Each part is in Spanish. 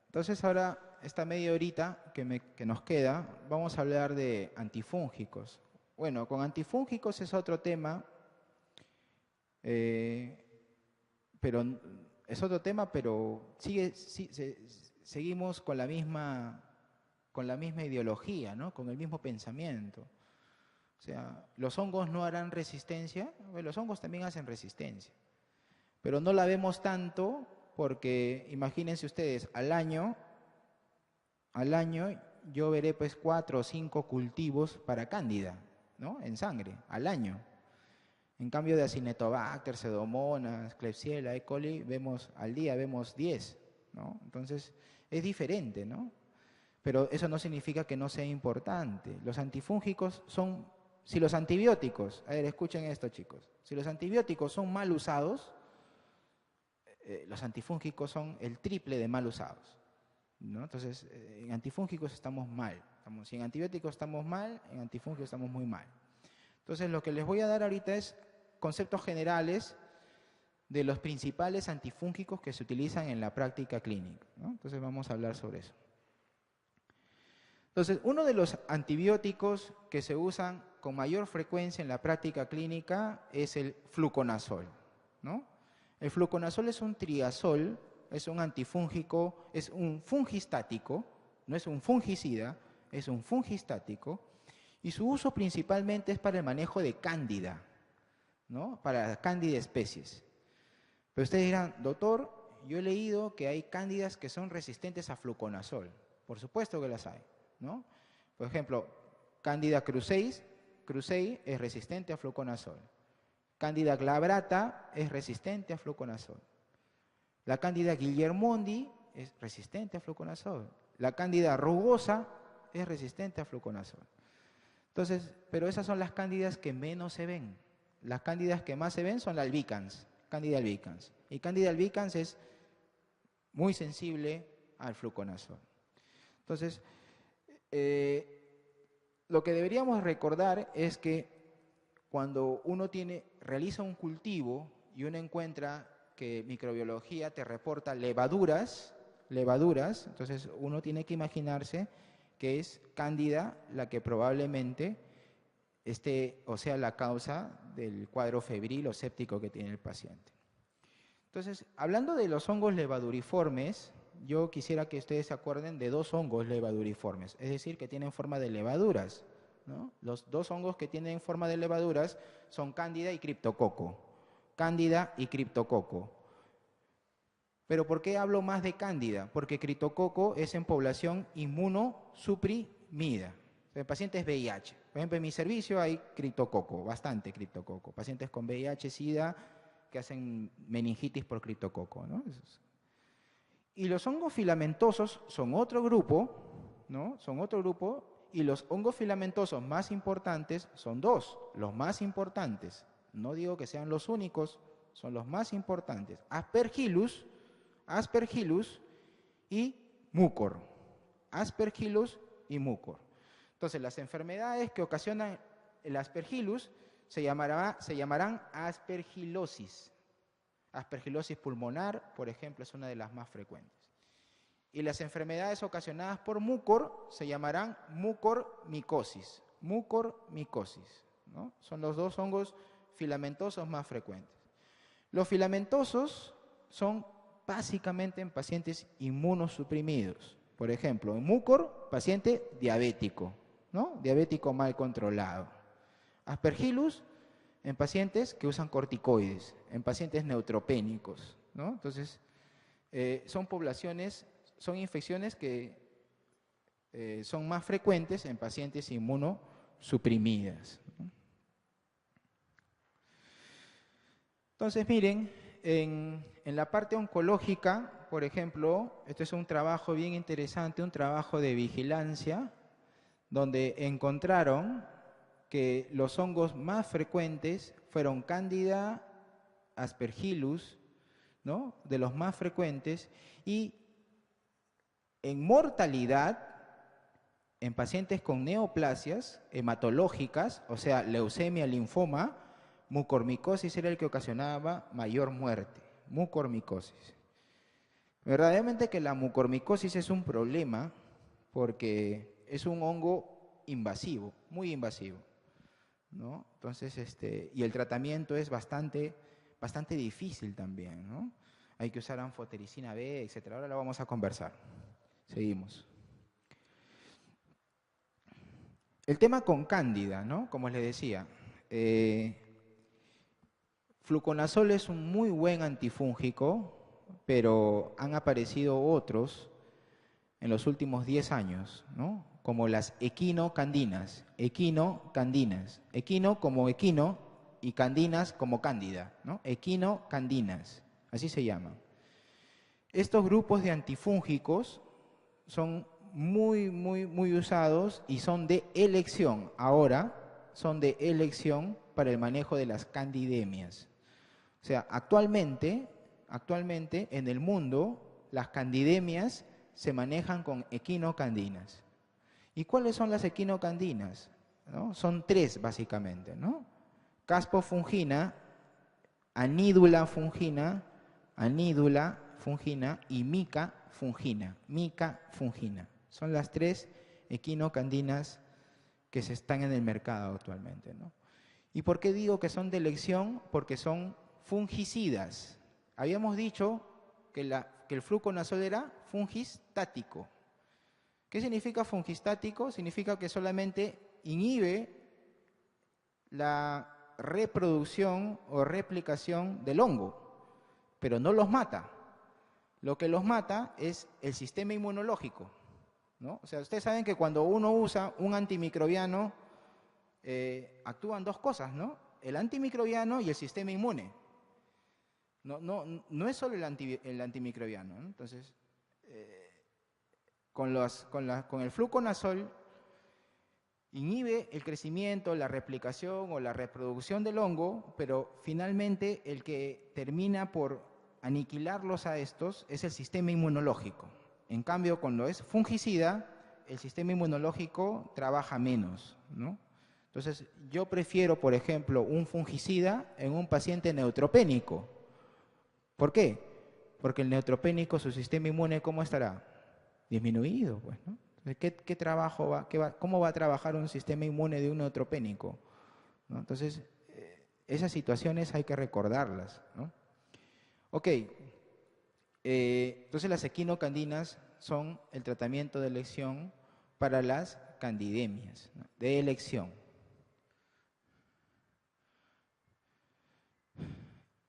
Entonces ahora, esta media horita que nos queda, vamos a hablar de antifúngicos. Bueno, con antifúngicos es otro tema, eh, pero es otro tema, pero seguimos con la misma ideología, ¿no? Con el mismo pensamiento. O sea, los hongos no harán resistencia, bueno, los hongos también hacen resistencia, pero no la vemos tanto porque imagínense ustedes, al año yo veré pues 4 o 5 cultivos para cándida, ¿no? En sangre, al año. En cambio de Acinetobacter, Pseudomonas, Klebsiella, E. coli, al día vemos 10, ¿no? Entonces, es diferente, ¿no? Pero eso no significa que no sea importante. Los antifúngicos si los antibióticos, a ver, escuchen esto, chicos, si los antibióticos son mal usados, los antifúngicos son el triple de mal usados, ¿no? Entonces, en antifúngicos estamos mal. Si en antibióticos estamos mal, en antifúngicos estamos muy mal. Entonces, lo que les voy a dar ahorita es conceptos generales de los principales antifúngicos que se utilizan en la práctica clínica, ¿no? Entonces, vamos a hablar sobre eso. Entonces, uno de los antibióticos que se usan con mayor frecuencia en la práctica clínica es el fluconazol, ¿no? El fluconazol es un triazol, es un antifúngico, es un fungistático, no es un fungicida, es un fungistático, y su uso principalmente es para el manejo de cándida, ¿no? Para cándida especies. Pero ustedes dirán, doctor, yo he leído que hay cándidas que son resistentes a fluconazol. Por supuesto que las hay, ¿no? Por ejemplo, Candida krusei es resistente a fluconazol. Candida glabrata es resistente a fluconazol. La Candida guillermondi es resistente a fluconazol. La Candida rugosa es resistente a fluconazol. Entonces, pero esas son las cándidas que menos se ven. Las cándidas que más se ven son la albicans, Candida albicans. Y Candida albicans es muy sensible al fluconazol. Entonces, lo que deberíamos recordar es que cuando uno realiza un cultivo y uno encuentra que microbiología te reporta levaduras, entonces uno tiene que imaginarse que es cándida la que probablemente esté, o sea, la causa del cuadro febril o séptico que tiene el paciente. Entonces, hablando de los hongos levaduriformes, yo quisiera que ustedes se acuerden de dos hongos levaduriformes, es decir, que tienen forma de levaduras, ¿no? Los dos hongos que tienen forma de levaduras son Cándida y Criptococo. Cándida y Criptococo. ¿Pero por qué hablo más de Cándida? Porque Criptococo es en población inmunosuprimida, en pacientes VIH. Por ejemplo, en mi servicio hay Criptococo, bastante Criptococo. Pacientes con VIH, SIDA, que hacen meningitis por Criptococo, ¿no? Y los hongos filamentosos son otro grupo, ¿no? Son otro grupo, y los hongos filamentosos más importantes son dos, los más importantes. No digo que sean los únicos, son los más importantes. Aspergillus y Mucor. Aspergillus y Mucor. Entonces, las enfermedades que ocasionan el Aspergillus se llamarán aspergillosis. Aspergillosis pulmonar, por ejemplo, es una de las más frecuentes. Y las enfermedades ocasionadas por Mucor se llamarán mucormicosis. Mucormicosis, ¿no? Son los dos hongos filamentosos más frecuentes. Los filamentosos son básicamente en pacientes inmunosuprimidos. Por ejemplo, en Mucor, paciente diabético, ¿no? Diabético mal controlado. Aspergillus, en pacientes que usan corticoides, en pacientes neutropénicos, ¿no? Entonces, son infecciones que son más frecuentes en pacientes inmunosuprimidas, ¿no? Entonces, miren, en la parte oncológica, por ejemplo, este es un trabajo bien interesante, un trabajo de vigilancia, donde encontraron que los hongos más frecuentes fueron Candida, Aspergillus, ¿no? De los más frecuentes, y en mortalidad, en pacientes con neoplasias hematológicas, o sea, leucemia, linfoma, mucormicosis era el que ocasionaba mayor muerte, mucormicosis. Verdaderamente que la mucormicosis es un problema porque es un hongo invasivo, muy invasivo, ¿no? Entonces, y el tratamiento es bastante difícil también, ¿no? Hay que usar anfotericina B, etcétera. Ahora lo vamos a conversar. Seguimos. El tema con cándida, ¿no? Como les decía, fluconazol es un muy buen antifúngico, pero han aparecido otros en los últimos 10 años, ¿no? Como las equinocandinas, equino como equino y candinas como cándida, ¿no? Equinocandinas, así se llaman. Estos grupos de antifúngicos son muy usados y son de elección. Ahora son de elección para el manejo de las candidemias. O sea, actualmente en el mundo las candidemias se manejan con equinocandinas. ¿Y cuáles son las equinocandinas? ¿No? Son 3 básicamente, ¿no? Caspofungina, anídula fungina y mica fungina. Son las 3 equinocandinas que se están en el mercado actualmente, ¿no? ¿Y por qué digo que son de elección? Porque son fungicidas. Habíamos dicho que el fluconazol era fungistático. ¿Qué significa fungistático? Significa que solamente inhibe la reproducción o replicación del hongo, pero no los mata. Lo que los mata es el sistema inmunológico, ¿no? O sea, ustedes saben que cuando uno usa un antimicrobiano, actúan 2 cosas, ¿no? El antimicrobiano y el sistema inmune. No es solo el antimicrobiano, ¿no? Entonces, con el fluconazol inhibe el crecimiento, la replicación o la reproducción del hongo, pero finalmente el que termina por aniquilarlos a estos es el sistema inmunológico. En cambio, cuando es fungicida, el sistema inmunológico trabaja menos, ¿no? Entonces, yo prefiero, por ejemplo, un fungicida en un paciente neutropénico. ¿Por qué? Porque el neutropénico, su sistema inmune, ¿cómo estará? Disminuido, pues, ¿no? ¿Cómo va a trabajar un sistema inmune de un neutropénico? ¿No? Entonces, esas situaciones hay que recordarlas, ¿no? Ok, entonces las equinocandinas son el tratamiento de elección para las candidemias, ¿no? De elección.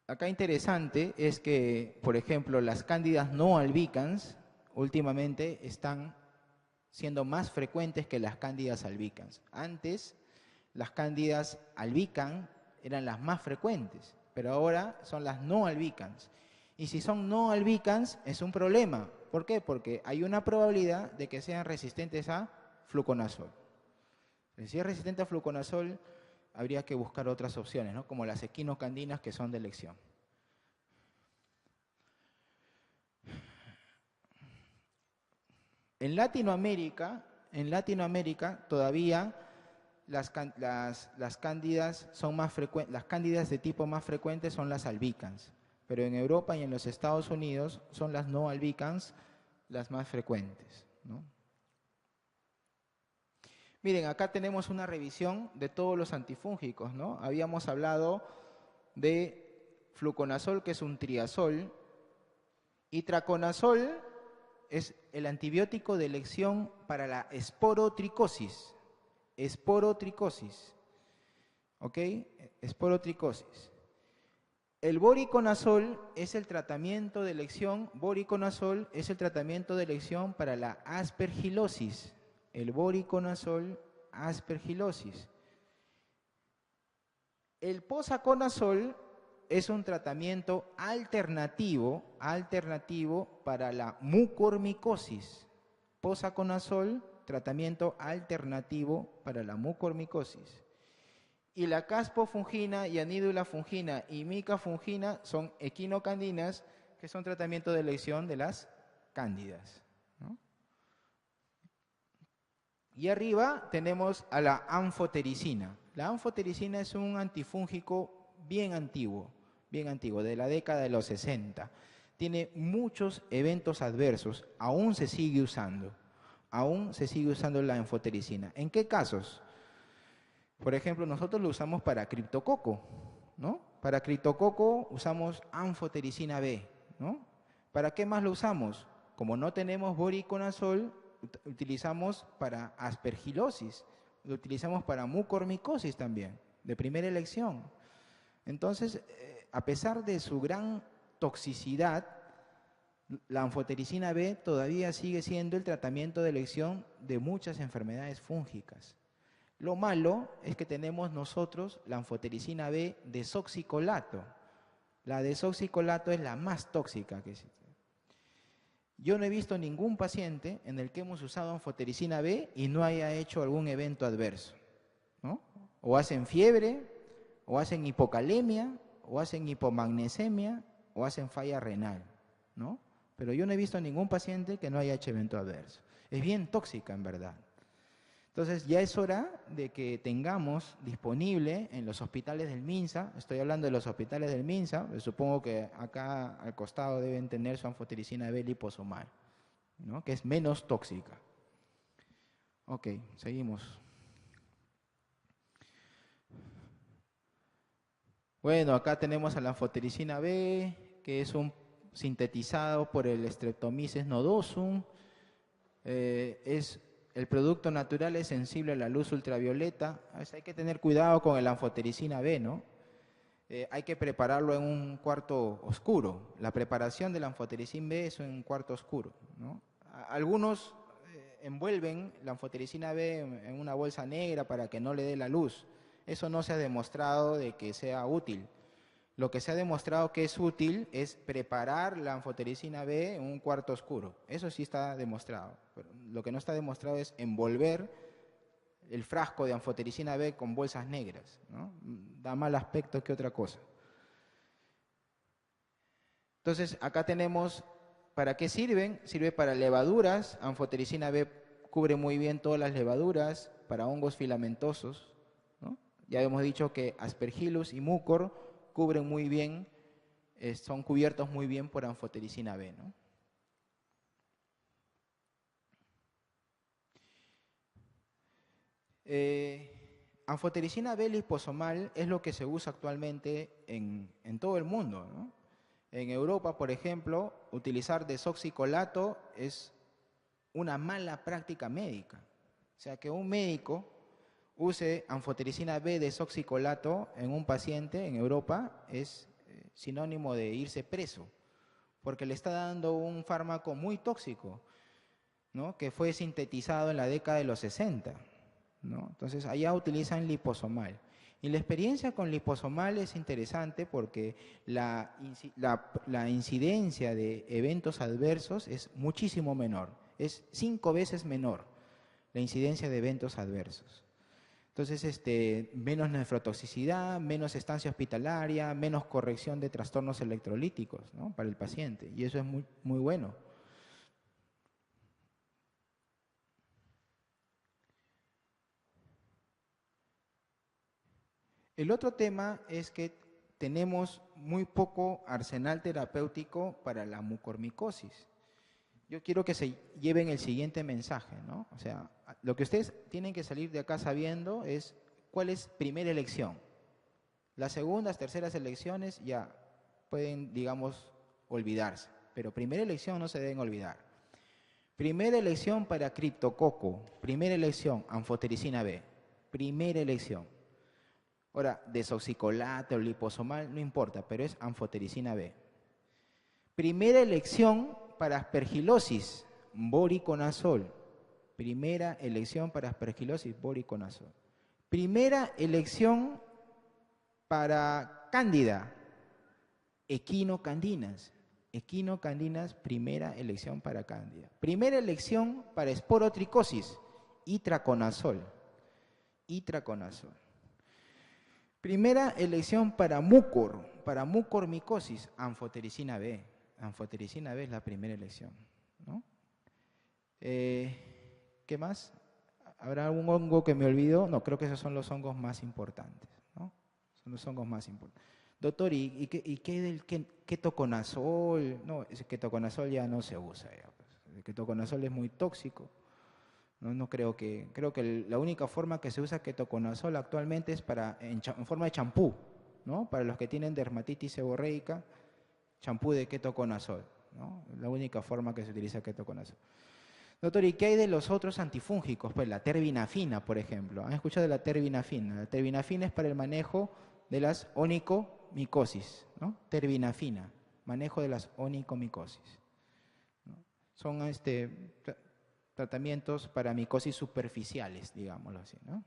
Acá interesante es que, por ejemplo, las cándidas no albicans últimamente están siendo más frecuentes que las cándidas albicans. Antes, las cándidas albicans eran las más frecuentes, pero ahora son las no albicans. Y si son no albicans, es un problema. ¿Por qué? Porque hay una probabilidad de que sean resistentes a fluconazol. Si es resistente a fluconazol, habría que buscar otras opciones, ¿no? Como las equinocandinas, que son de elección. En Latinoamérica todavía las cándidas son más frecuentes, las cándidas de tipo más frecuentes son las albicans, pero en Europa y en los Estados Unidos son las no albicans las más frecuentes, ¿no? Miren, acá tenemos una revisión de todos los antifúngicos, ¿no? Habíamos hablado de fluconazol, que es un triazol, y traconazol es el antibiótico de elección para la esporotricosis. Esporotricosis. ¿Ok? Esporotricosis. El voriconazol es el tratamiento de elección, voriconazol es el tratamiento de elección para la aspergilosis. El voriconazol, aspergilosis. El posaconazol es un tratamiento alternativo para la mucormicosis. Posaconazol, tratamiento alternativo para la mucormicosis. Y la caspofungina y anídula fungina y mica fungina son equinocandinas, que son tratamiento de elección de las cándidas, ¿no? Y arriba tenemos a la anfotericina. La anfotericina es un antifúngico bien antiguo, de la década de los 60. tiene muchos eventos adversos, aún se sigue usando. Aún se sigue usando la anfotericina. ¿En qué casos? Por ejemplo, nosotros lo usamos para criptococo, ¿no? Para criptococo usamos anfotericina B, ¿no? ¿Para qué más lo usamos? Como no tenemos voriconazol, utilizamos para aspergilosis, lo utilizamos para mucormicosis también, de primera elección. Entonces, a pesar de su gran toxicidad, la anfotericina B todavía sigue siendo el tratamiento de elección de muchas enfermedades fúngicas. Lo malo es que tenemos nosotros la anfotericina B desoxicolato. La desoxicolato es la más tóxica que existe. Yo no he visto ningún paciente en el que hemos usado anfotericina B y no haya hecho algún evento adverso, ¿no? O hacen fiebre, o hacen hipocalemia, o hacen hipomagnesemia, o hacen falla renal, ¿no? Pero yo no he visto ningún paciente que no haya hecho evento adverso. Es bien tóxica, en verdad. Entonces, ya es hora de que tengamos disponible en los hospitales del MINSA, estoy hablando de los hospitales del MINSA, supongo que acá al costado deben tener su anfotericina B liposomal, ¿no? Que es menos tóxica. Ok, seguimos. Bueno, acá tenemos a la anfotericina B, que es un sintetizado por el Streptomyces nodosum. El producto natural es sensible a la luz ultravioleta. Hay que tener cuidado con el anfotericina B, ¿no? Hay que prepararlo en un cuarto oscuro. La preparación del anfotericina B es en un cuarto oscuro, ¿no? Algunos envuelven la anfotericina B en una bolsa negra para que no le dé la luz. Eso no se ha demostrado de que sea útil. Lo que se ha demostrado que es útil es preparar la anfotericina B en un cuarto oscuro. Eso sí está demostrado. Pero lo que no está demostrado es envolver el frasco de anfotericina B con bolsas negras, ¿no? Da mal aspecto que otra cosa. Entonces, acá tenemos, ¿para qué sirven? Sirve para levaduras. Anfotericina B cubre muy bien todas las levaduras, para hongos filamentosos, ¿no? Ya hemos dicho que Aspergillus y Mucor cubren muy bien, son cubiertos muy bien por anfotericina B, ¿no? Anfotericina B liposomal es lo que se usa actualmente en todo el mundo, ¿no? En Europa, por ejemplo, utilizar desoxicolato es una mala práctica médica. O sea, que un médico use anfotericina B desoxicolato en un paciente en Europa es sinónimo de irse preso, porque le está dando un fármaco muy tóxico, ¿no? Que fue sintetizado en la década de los 60, ¿no? Entonces, allá utilizan liposomal. Y la experiencia con liposomal es interesante porque la incidencia de eventos adversos es muchísimo menor, es 5 veces menor la incidencia de eventos adversos. Entonces, menos nefrotoxicidad, menos estancia hospitalaria, menos corrección de trastornos electrolíticos, ¿no? Para el paciente, y eso es muy, muy bueno. El otro tema es que tenemos muy poco arsenal terapéutico para la mucormicosis. Yo quiero que se lleven el siguiente mensaje, ¿no? O sea, lo que ustedes tienen que salir de acá sabiendo es cuál es primera elección. Las segundas, terceras elecciones ya pueden, digamos, olvidarse, pero primera elección no se deben olvidar. Primera elección para criptococo, primera elección anfotericina B, primera elección. Ahora, desoxicolato o liposomal, no importa, pero es anfotericina B. Primera elección para aspergilosis, voriconazol. Primera elección para aspergilosis, voriconazol. Primera elección para cándida, equinocandinas. Equinocandinas, primera elección para cándida. Primera elección para esporotricosis, itraconazol. Itraconazol. Primera elección para mucormicosis, anfotericina B. Anfotericina B es la primera elección, ¿no? ¿Qué más? ¿Habrá algún hongo que me olvido? No, creo que esos son los hongos más importantes, ¿no? Son los hongos más importantes. Doctor, ¿y qué del ketoconazol? No, ese ketoconazol ya no se usa. Ya, pues. El ketoconazol es muy tóxico. No creo que la única forma que se usa ketoconazol actualmente es en forma de champú, ¿no? Para los que tienen dermatitis seborreica, champú de ketoconazol, ¿no? La única forma que se utiliza ketoconazol. Doctor, ¿y qué hay de los otros antifúngicos? Pues la terbinafina, por ejemplo. ¿Han escuchado de la terbinafina? La terbinafina es para el manejo de las onicomicosis, ¿no? Terbinafina, manejo de las onicomicosis, ¿no? Son tratamientos para micosis superficiales, digámoslo así, ¿no?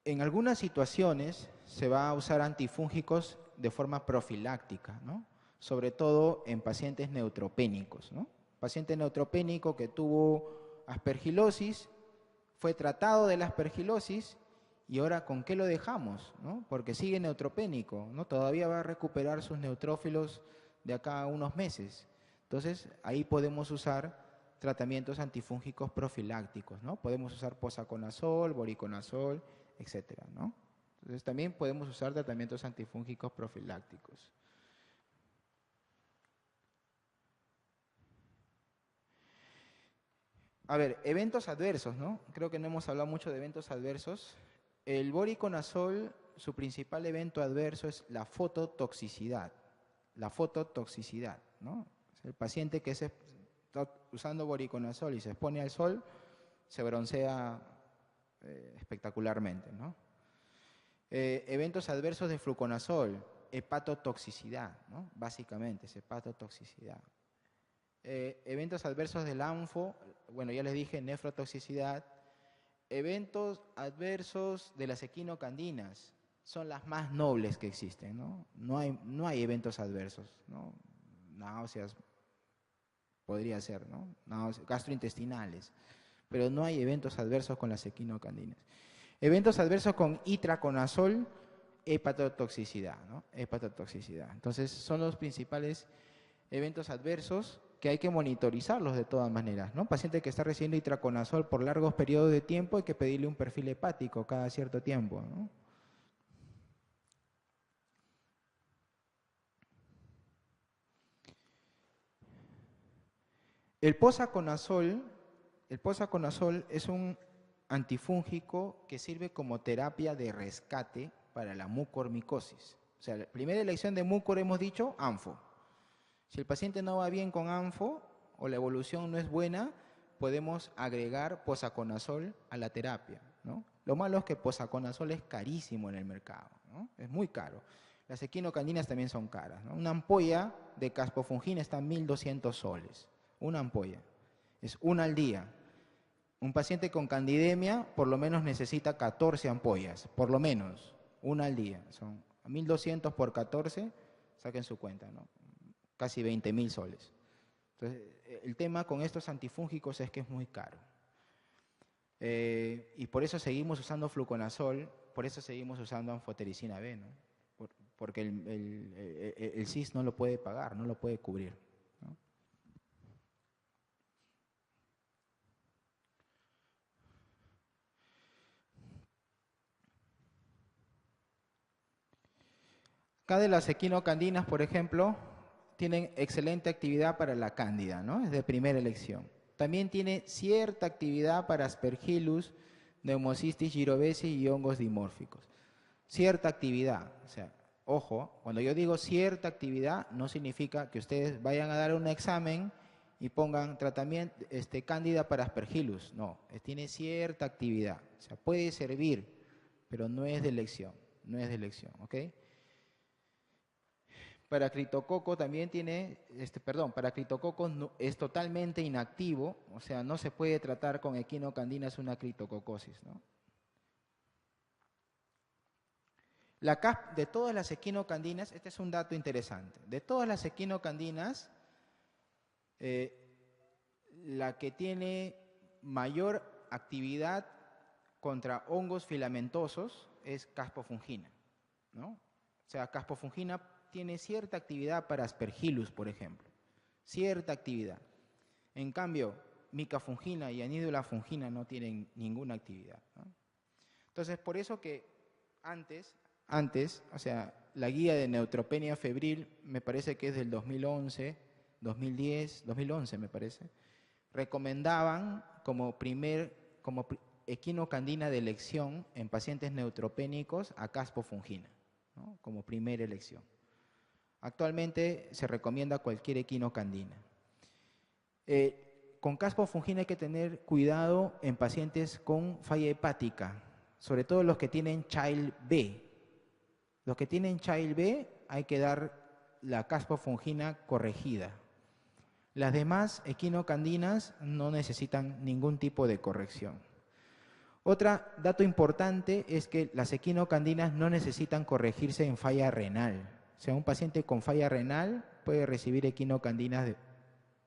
En algunas situaciones se va a usar antifúngicos de forma profiláctica, ¿no? Sobre todo en pacientes neutropénicos, ¿no? Paciente neutropénico que tuvo aspergilosis, fue tratado de la aspergilosis y ahora ¿con qué lo dejamos? ¿No? Porque sigue neutropénico, ¿no? Todavía va a recuperar sus neutrófilos de acá a unos meses. Entonces ahí podemos usar tratamientos antifúngicos profilácticos, ¿no? Podemos usar posaconazol, voriconazol, etcétera, ¿no? Entonces también podemos usar tratamientos antifúngicos profilácticos. A ver, eventos adversos, ¿no? Creo que no hemos hablado mucho de eventos adversos. El voriconazol, su principal evento adverso es la fototoxicidad. La fototoxicidad, ¿no? El paciente que está usando voriconazol y se expone al sol, se broncea espectacularmente, ¿no? Eventos adversos de fluconazol, hepatotoxicidad, ¿no? Básicamente es hepatotoxicidad. Eventos adversos del ANFO, bueno, ya les dije, nefrotoxicidad. Eventos adversos de las equinocandinas, son las más nobles que existen, ¿no? No hay eventos adversos, ¿no? Náuseas, podría ser, ¿no? Náuseas, gastrointestinales, pero no hay eventos adversos con las equinocandinas. Eventos adversos con itraconazol, hepatotoxicidad, ¿no? Hepatotoxicidad. Entonces, son los principales eventos adversos que hay que monitorizarlos de todas maneras, ¿no? Paciente que está recibiendo itraconazol por largos periodos de tiempo, hay que pedirle un perfil hepático cada cierto tiempo, ¿no? El posaconazol es un antifúngico que sirve como terapia de rescate para la mucormicosis. O sea, la primera elección de mucor hemos dicho, ANFO. Si el paciente no va bien con ANFO o la evolución no es buena, podemos agregar posaconazol a la terapia, ¿no? Lo malo es que posaconazol es carísimo en el mercado, ¿no? Es muy caro. Las equinocandinas también son caras, ¿no? Una ampolla de caspofungina está en 1.200 soles. Una ampolla. Es una al día. Un paciente con candidemia por lo menos necesita 14 ampollas, por lo menos, una al día. Son 1.200 por 14, saquen su cuenta, ¿no? Casi 20.000 soles. Entonces, el tema con estos antifúngicos es que es muy caro. Y por eso seguimos usando fluconazol, por eso seguimos usando anfotericina B, ¿no? Porque el CIS no lo puede pagar, no lo puede cubrir, ¿no? Acá de las equinocandinas, por ejemplo, tienen excelente actividad para la cándida, ¿no? Es de primera elección. También tiene cierta actividad para Aspergillus, Pneumocystis jirovecii y hongos dimórficos. Cierta actividad, o sea, ojo, cuando yo digo cierta actividad, no significa que ustedes vayan a dar un examen y pongan tratamiento, cándida para Aspergillus. No, tiene cierta actividad. O sea, puede servir, pero no es de elección, no es de elección, ¿ok? Para criptococo también tiene, para criptococo es totalmente inactivo, o sea, no se puede tratar con equinocandinas una criptococosis, ¿no? De todas las equinocandinas, este es un dato interesante, de todas las equinocandinas, la que tiene mayor actividad contra hongos filamentosos es caspofungina, ¿no? O sea, caspofungina tiene cierta actividad para Aspergillus, por ejemplo, cierta actividad. En cambio, micafungina y anidulafungina no tienen ninguna actividad, ¿no? Entonces, por eso que antes, o sea, la guía de neutropenia febril, me parece que es del 2011, 2010, 2011 me parece, recomendaban como equinocandina de elección en pacientes neutropénicos a caspofungina, ¿no? Como primera elección. Actualmente se recomienda cualquier equinocandina. Con caspofungina hay que tener cuidado en pacientes con falla hepática, sobre todo los que tienen Child B. Los que tienen Child B hay que dar la caspofungina corregida. Las demás equinocandinas no necesitan ningún tipo de corrección. Otro dato importante es que las equinocandinas no necesitan corregirse en falla renal. O sea, un paciente con falla renal puede recibir equinocandinas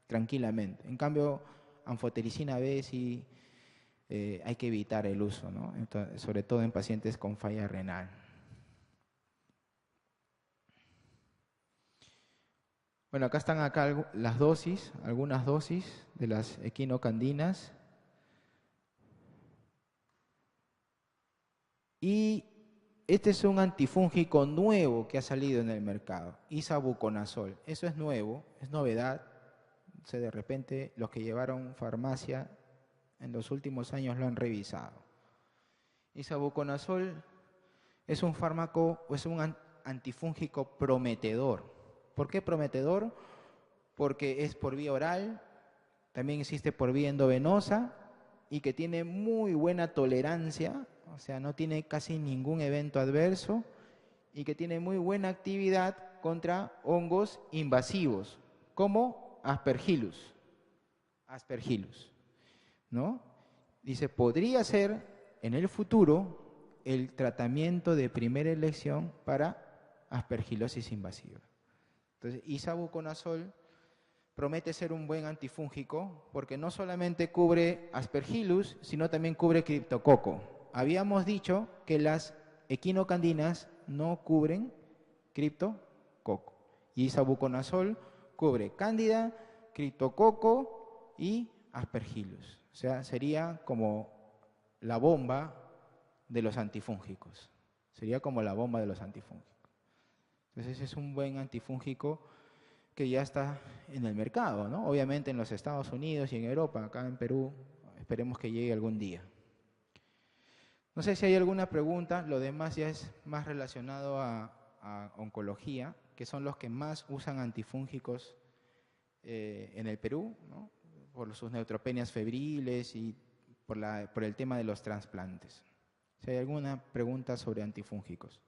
tranquilamente. En cambio, anfotericina B sí hay que evitar el uso, ¿no? Entonces, sobre todo en pacientes con falla renal. Bueno, acá están las dosis, algunas dosis de las equinocandinas. Y este es un antifúngico nuevo que ha salido en el mercado, isavuconazol. Eso es nuevo, es novedad. O sea, de repente los que llevaron farmacia en los últimos años lo han revisado. Isavuconazol es un fármaco, o es un antifúngico prometedor. ¿Por qué prometedor? Porque es por vía oral, también existe por vía endovenosa y que tiene muy buena tolerancia, o sea, no tiene casi ningún evento adverso y que tiene muy buena actividad contra hongos invasivos, como Aspergillus, ¿no? Dice, podría ser en el futuro el tratamiento de primera elección para aspergilosis invasiva. Entonces, isavuconazol promete ser un buen antifúngico porque no solamente cubre Aspergillus, sino también cubre criptococo. Habíamos dicho que las equinocandinas no cubren criptococo. Y isavuconazol cubre cándida, criptococo y Aspergillus. O sea, sería como la bomba de los antifúngicos. Sería como la bomba de los antifúngicos. Entonces, ese es un buen antifúngico que ya está en el mercado, ¿no? Obviamente en los Estados Unidos y en Europa, acá en Perú, esperemos que llegue algún día. No sé si hay alguna pregunta, lo demás ya es más relacionado a oncología, que son los que más usan antifúngicos en el Perú, ¿no? Por sus neutropenias febriles y por el tema de los trasplantes. Si hay alguna pregunta sobre antifúngicos.